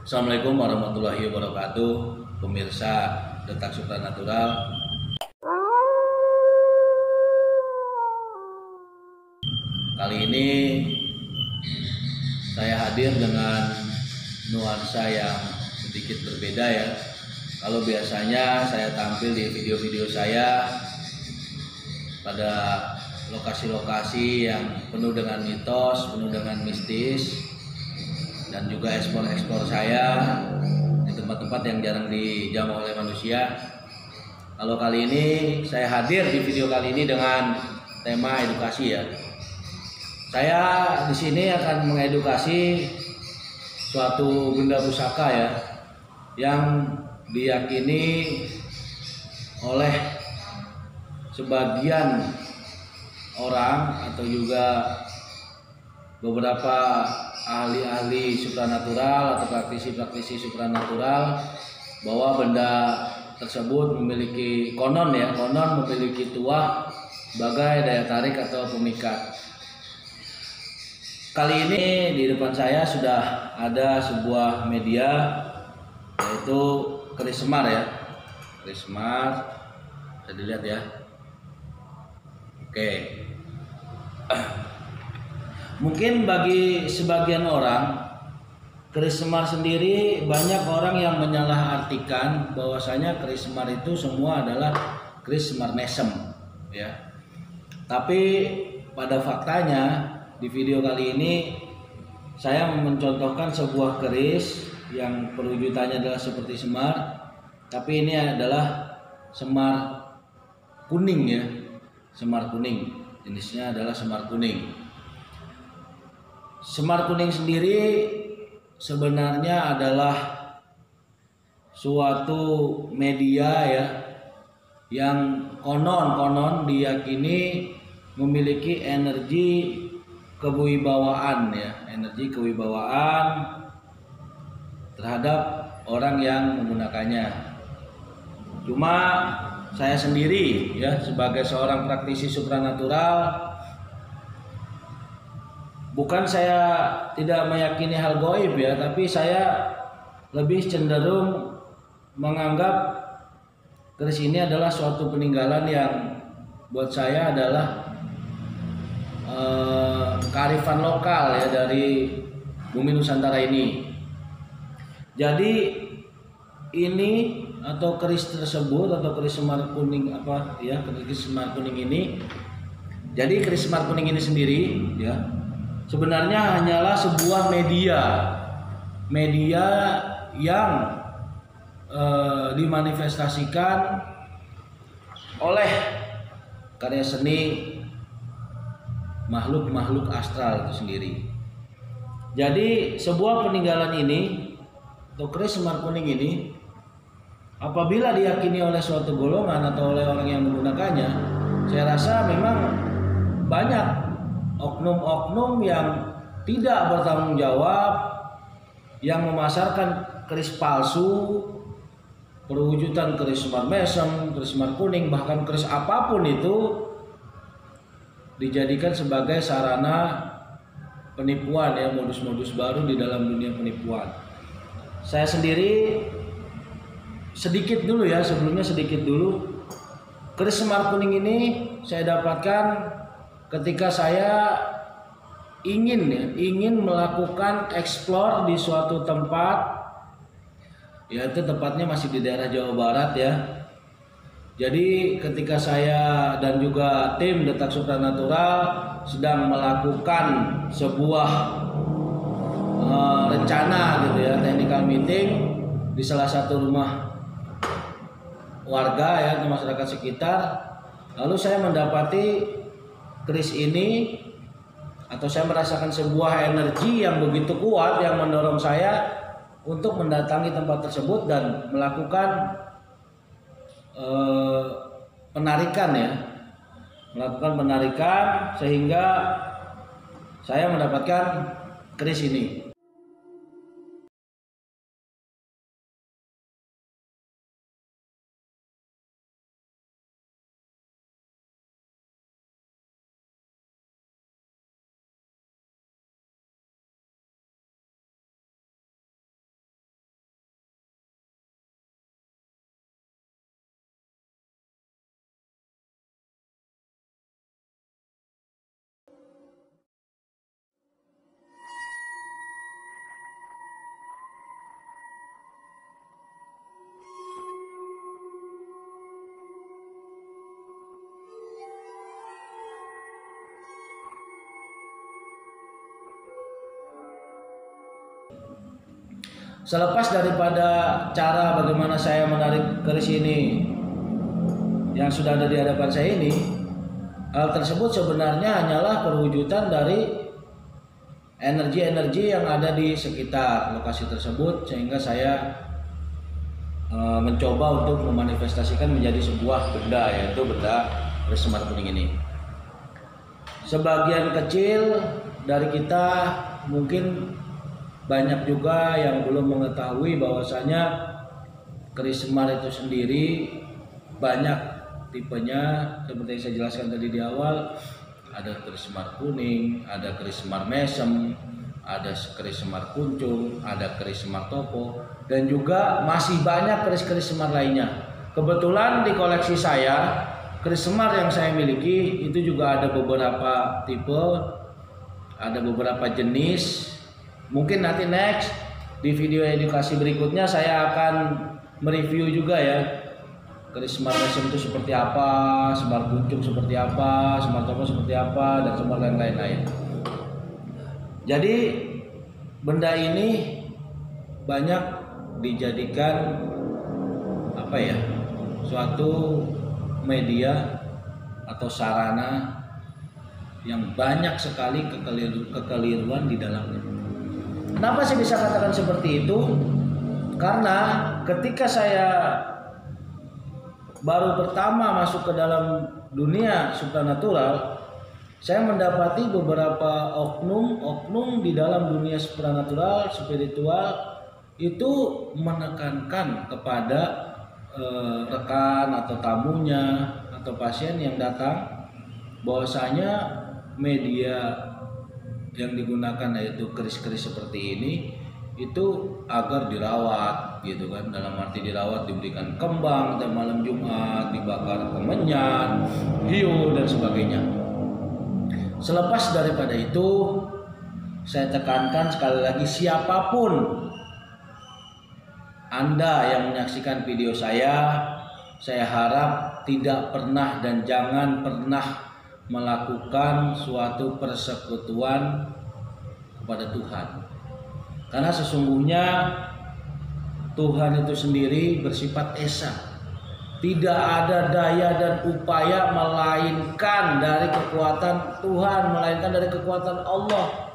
Assalamualaikum warahmatullahi wabarakatuh, pemirsa Detak Supranatural. Kali ini saya hadir dengan nuansa yang sedikit berbeda ya. Kalau biasanya saya tampil di video-video saya pada lokasi-lokasi yang penuh dengan mitos, penuh dengan mistis, dan juga ekspor saya di tempat-tempat yang jarang dijamah oleh manusia. Kalau kali ini saya hadir di video kali ini dengan tema edukasi ya. Saya di sini akan mengedukasi suatu benda pusaka ya, yang diyakini oleh sebagian orang atau juga beberapa ahli-ahli supranatural atau praktisi-praktisi supranatural bahwa benda tersebut memiliki konon memiliki tuah sebagai daya tarik atau pemikat. Kali ini di depan saya sudah ada sebuah media, yaitu keris semar ya. Keris semar, bisa dilihat ya. Oke. Mungkin bagi sebagian orang, keris semar sendiri banyak orang yang menyalahartikan bahwasanya keris semar itu semua adalah keris semar mesem ya. Tapi pada faktanya di video kali ini saya mencontohkan sebuah keris yang perwujudannya adalah seperti semar, tapi ini adalah semar kuning ya. Semar kuning, jenisnya adalah semar kuning. Semar kuning sendiri sebenarnya adalah suatu media ya, yang konon diyakini memiliki energi kewibawaan ya, energi kewibawaan terhadap orang yang menggunakannya. Cuma saya sendiri ya, sebagai seorang praktisi supranatural, bukan saya tidak meyakini hal gaib ya, tapi saya lebih cenderung menganggap keris ini adalah suatu peninggalan yang buat saya adalah kearifan lokal ya dari bumi Nusantara ini. Jadi ini atau keris tersebut atau keris semar kuning keris semar kuning ini. Jadi keris semar kuning ini sendiri ya, sebenarnya hanyalah sebuah media yang dimanifestasikan oleh karya seni makhluk-makhluk astral itu sendiri. Jadi sebuah peninggalan ini atau keris semar kuning ini, apabila diyakini oleh suatu golongan atau oleh orang yang menggunakannya, saya rasa memang banyak oknum-oknum yang tidak bertanggung jawab, yang memasarkan keris palsu, perwujudan keris semar mesem, keris semar kuning, bahkan keris apapun itu dijadikan sebagai sarana penipuan ya, modus-modus baru di dalam dunia penipuan. Saya sendiri sebelumnya sedikit dulu, keris semar kuning ini saya dapatkan ketika saya ingin melakukan eksplor di suatu tempat, yaitu tempatnya masih di daerah Jawa Barat ya. Jadi ketika saya dan juga tim Detak Supranatural sedang melakukan sebuah rencana gitu ya, technical meeting di salah satu rumah warga ya, di masyarakat sekitar, lalu saya mendapati keris ini, atau saya merasakan sebuah energi yang begitu kuat yang mendorong saya untuk mendatangi tempat tersebut dan melakukan penarikan sehingga saya mendapatkan keris ini. Selepas daripada cara bagaimana saya menarik keris ini yang sudah ada di hadapan saya ini, hal tersebut sebenarnya hanyalah perwujudan dari energi-energi yang ada di sekitar lokasi tersebut, sehingga saya mencoba untuk memanifestasikan menjadi sebuah benda, yaitu benda keris semar kuning ini. Sebagian kecil dari kita mungkin banyak juga yang belum mengetahui bahwasanya keris semar itu sendiri banyak tipenya, seperti yang saya jelaskan tadi di awal. Ada keris semar kuning, ada keris semar mesem, ada keris semar kuncung, ada keris semar topo, dan juga masih banyak keris-keris semar lainnya. Kebetulan di koleksi saya, keris semar yang saya miliki itu juga ada beberapa tipe, ada beberapa jenis. Mungkin nanti next di video edukasi berikutnya saya akan mereview juga ya, keris semar mesem itu seperti apa, semar kuncung seperti apa, semar topo seperti apa, dan semar lain-lain. Jadi benda ini banyak dijadikan suatu media atau sarana yang banyak sekali kekeliruan di dalamnya. Kenapa saya bisa katakan seperti itu? Karena ketika saya baru pertama masuk ke dalam dunia supranatural, saya mendapati beberapa oknum di dalam dunia supranatural, spiritual itu menekankan kepada rekan atau tamunya atau pasien yang datang bahwasanya media yang digunakan yaitu keris-keris seperti ini itu agar dirawat gitu kan, dalam arti dirawat, diberikan kembang dan malam Jumat, dibakar kemenyan, hiu dan sebagainya. Selepas daripada itu, saya tekankan sekali lagi, siapapun Anda yang menyaksikan video saya harap tidak pernah dan jangan pernah melakukan suatu persekutuan kepada Tuhan. Karena sesungguhnya Tuhan itu sendiri bersifat esa. Tidak ada daya dan upaya melainkan dari kekuatan Tuhan, melainkan dari kekuatan Allah.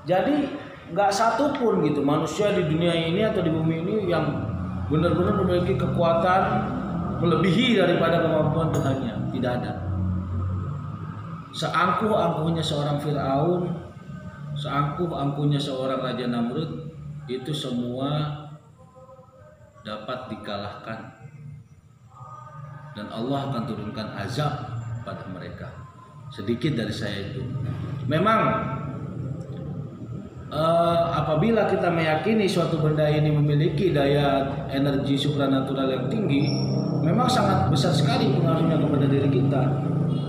Jadi nggak satu pun gitu manusia di dunia ini atau di bumi ini yang benar-benar memiliki kekuatan melebihi daripada kemampuan Tuhannya. Tidak ada. Seangkuh-angkuhnya seorang Fir'aun, seangkuh-angkuhnya seorang Raja Namrud, itu semua dapat dikalahkan, dan Allah akan turunkan azab pada mereka. Sedikit dari saya itu. Memang apabila kita meyakini suatu benda ini memiliki daya energi supranatural yang tinggi, memang sangat besar sekali pengaruhnya kepada diri kita.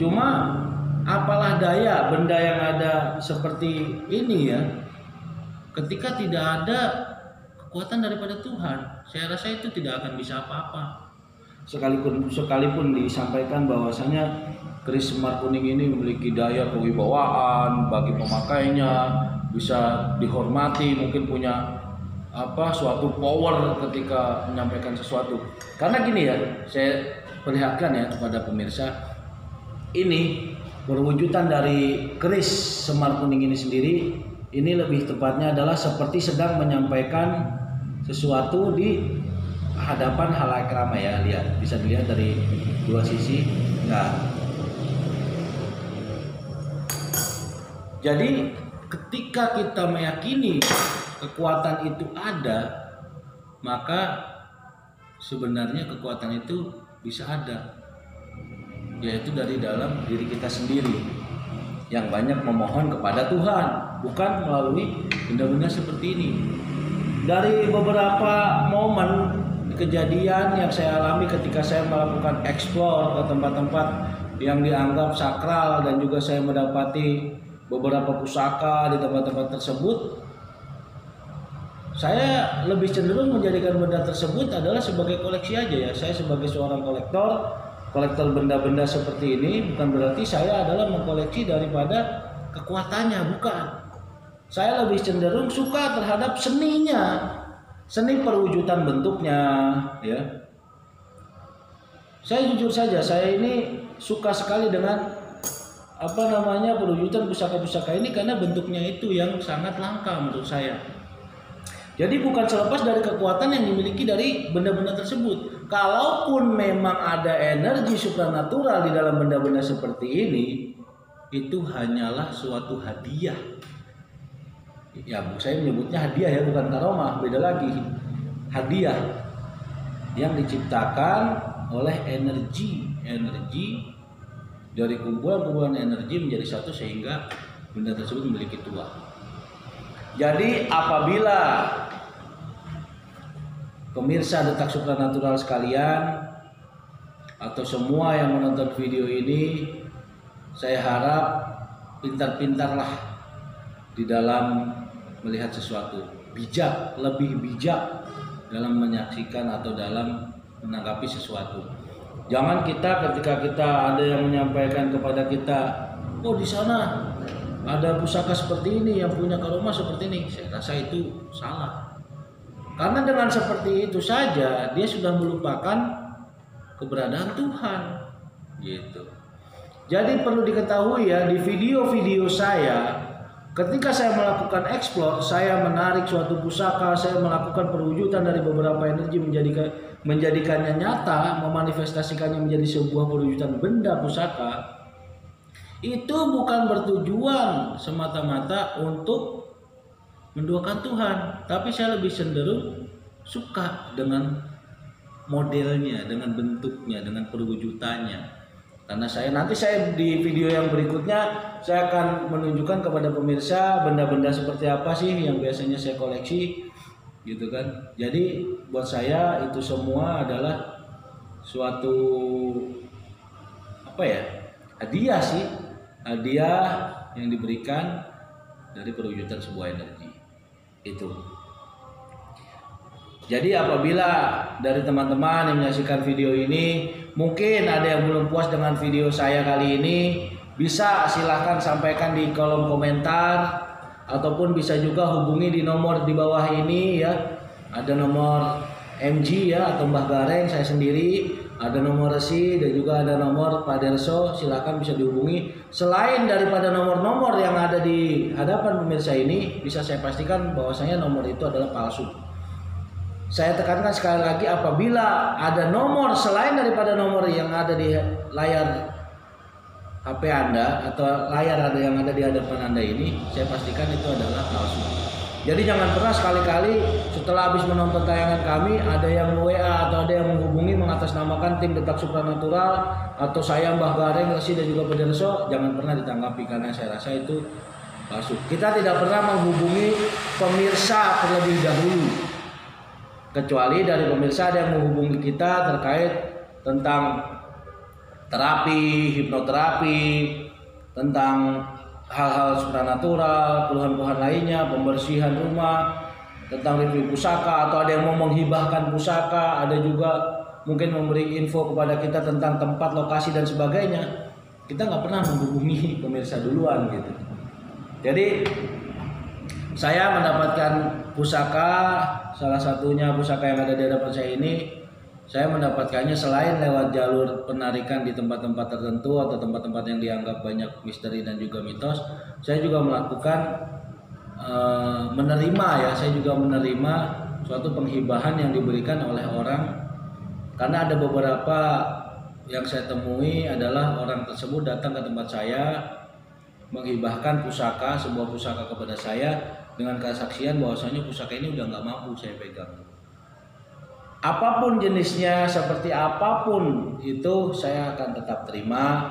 Cuma apalah daya benda yang ada seperti ini ya, ketika tidak ada kekuatan daripada Tuhan, saya rasa itu tidak akan bisa apa-apa. Sekalipun disampaikan bahwasanya keris semar kuning ini memiliki daya kewibawaan bagi pemakainya, bisa dihormati, mungkin punya suatu power ketika menyampaikan sesuatu. Karena gini ya, saya perlihatkan ya kepada pemirsa, ini perwujudan dari keris semar kuning ini sendiri, ini lebih tepatnya adalah seperti sedang menyampaikan sesuatu di hadapan halayak ramai ya. Lihat, bisa dilihat dari dua sisi. Nah, jadi ketika kita meyakini kekuatan itu ada, maka sebenarnya kekuatan itu bisa ada, yaitu dari dalam diri kita sendiri yang banyak memohon kepada Tuhan, bukan melalui benda-benda seperti ini. Dari beberapa momen kejadian yang saya alami ketika saya melakukan eksplor ke tempat-tempat yang dianggap sakral, dan juga saya mendapati beberapa pusaka di tempat-tempat tersebut, saya lebih cenderung menjadikan benda tersebut adalah sebagai koleksi aja ya. Saya sebagai seorang kolektor benda-benda seperti ini, bukan berarti saya adalah mengkoleksi daripada kekuatannya, bukan. Saya lebih cenderung suka terhadap seninya, seni perwujudan bentuknya, ya. Saya jujur saja, saya ini suka sekali dengan perwujudan pusaka-pusaka ini karena bentuknya itu yang sangat langka menurut saya. Jadi bukan selepas dari kekuatan yang dimiliki dari benda-benda tersebut. Kalaupun memang ada energi supranatural di dalam benda-benda seperti ini, itu hanyalah suatu hadiah. Ya, saya menyebutnya hadiah ya, bukan karomah, beda lagi. Hadiah yang diciptakan oleh energi dari kumpulan-kumpulan energi menjadi satu sehingga benda tersebut memiliki tuah. Jadi apabila pemirsa Detak Supranatural sekalian atau semua yang menonton video ini, saya harap pintar-pintarlah di dalam melihat sesuatu, lebih bijak dalam menyaksikan atau dalam menanggapi sesuatu. Jangan ketika kita ada yang menyampaikan kepada kita, oh di sana ada pusaka seperti ini yang punya karomah seperti ini, saya rasa itu salah. Karena dengan seperti itu saja dia sudah melupakan keberadaan Tuhan, gitu. Jadi perlu diketahui ya, di video-video saya, ketika saya melakukan explore, saya menarik suatu pusaka, saya melakukan perwujudan dari beberapa energi menjadikannya nyata, memanifestasikannya menjadi sebuah perwujudan benda pusaka. Itu bukan bertujuan semata-mata untuk menduakan Tuhan, tapi saya lebih cenderung suka dengan modelnya, dengan bentuknya, dengan perwujudannya. Karena nanti saya di video yang berikutnya saya akan menunjukkan kepada pemirsa benda-benda seperti apa sih yang biasanya saya koleksi, gitu kan. Jadi buat saya itu semua adalah suatu hadiah sih, hadiah yang diberikan dari perwujudan sebuah energi itu. Jadi apabila dari teman-teman yang menyaksikan video ini mungkin ada yang belum puas dengan video saya kali ini, bisa silahkan sampaikan di kolom komentar, ataupun bisa juga hubungi di nomor di bawah ini ya. Ada nomor MG ya, atau Mbah Gareng saya sendiri, ada nomor Resi dan juga ada nomor Pak Derso, silahkan bisa dihubungi. Selain daripada nomor-nomor yang ada di hadapan pemirsa ini, bisa saya pastikan bahwasanya nomor itu adalah palsu. Saya tekankan sekali lagi, apabila ada nomor selain daripada nomor yang ada di layar HP Anda atau layar yang ada di hadapan Anda ini, saya pastikan itu adalah palsu. Jadi jangan pernah sekali-kali setelah habis menonton tayangan kami ada yang WA atau ada yang menghubungi mengatasnamakan tim Detak Supranatural atau saya Mbah Gareng, Resi dan juga Pederso, jangan pernah ditanggapi karena saya rasa itu palsu. Kita tidak pernah menghubungi pemirsa terlebih dahulu, kecuali dari pemirsa ada yang menghubungi kita terkait tentang terapi, hipnoterapi, tentang hal-hal supranatural, keluhan-keluhan lainnya, pembersihan rumah, tentang review pusaka, atau ada yang mau menghibahkan pusaka, ada juga mungkin memberi info kepada kita tentang tempat, lokasi dan sebagainya. Kita nggak pernah menghubungi pemirsa duluan gitu. Jadi saya mendapatkan pusaka, salah satunya pusaka yang ada di hadapan saya ini, saya mendapatkannya selain lewat jalur penarikan di tempat-tempat tertentu atau tempat-tempat yang dianggap banyak misteri dan juga mitos. Saya juga melakukan saya juga menerima suatu penghibahan yang diberikan oleh orang, karena ada beberapa yang saya temui adalah orang tersebut datang ke tempat saya menghibahkan pusaka, sebuah pusaka kepada saya dengan kesaksian bahwasanya pusaka ini udah nggak mampu saya pegang. Apapun jenisnya, seperti apapun itu saya akan tetap terima.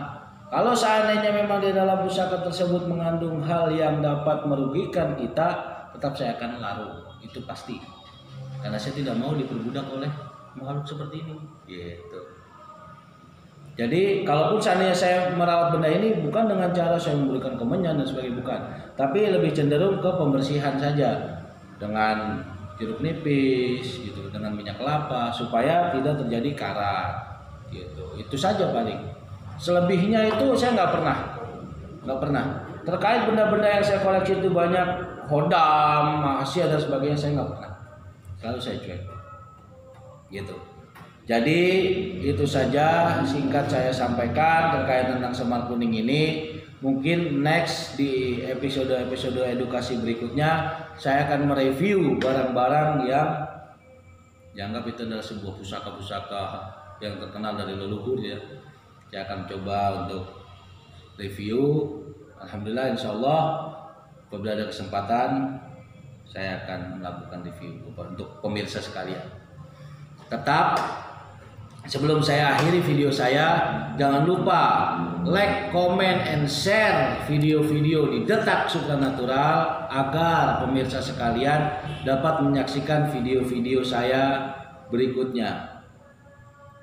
Kalau seandainya memang di dalam pusaka tersebut mengandung hal yang dapat merugikan kita, tetap saya akan larang, itu pasti. Karena saya tidak mau diperbudak oleh makhluk seperti ini, gitu. Jadi kalaupun seandainya saya merawat benda ini bukan dengan cara saya memberikan kemenyan dan sebagainya, bukan, tapi lebih cenderung ke pembersihan saja dengan jeruk nipis gitu, dengan minyak kelapa supaya tidak terjadi karat gitu. Itu saja paling. Selebihnya itu saya nggak pernah. Terkait benda-benda yang saya koleksi itu banyak, hodam, mahasia dan sebagainya, saya nggak pernah. selalu saya cuek gitu. Jadi itu saja singkat saya sampaikan terkait tentang Semar Kuning ini. Mungkin next di episode edukasi berikutnya saya akan mereview barang-barang yang dianggap itu adalah sebuah pusaka-pusaka yang terkenal dari leluhur ya. Saya akan coba untuk review. Alhamdulillah, insya Allah apabila ada kesempatan saya akan melakukan review untuk pemirsa sekalian. Tetap sebelum saya akhiri video saya, jangan lupa like, comment, and share video-video di Detak Supranatural agar pemirsa sekalian dapat menyaksikan video-video saya berikutnya.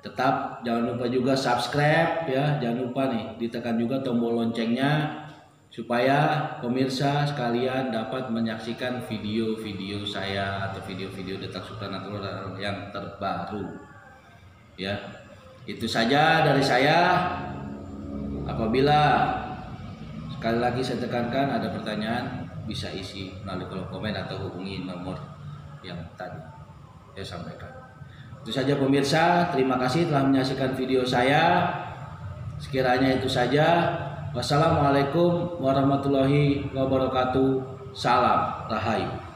Tetap jangan lupa juga subscribe ya, jangan lupa nih ditekan juga tombol loncengnya supaya pemirsa sekalian dapat menyaksikan video-video saya atau video-video Detak Supranatural yang terbaru. Ya, itu saja dari saya. Apabila sekali lagi saya tekankan ada pertanyaan, bisa isi melalui kolom komen atau hubungi nomor yang tadi saya sampaikan. Itu saja pemirsa, terima kasih telah menyaksikan video saya. Sekiranya itu saja. Wassalamualaikum warahmatullahi wabarakatuh. Salam Rahayu.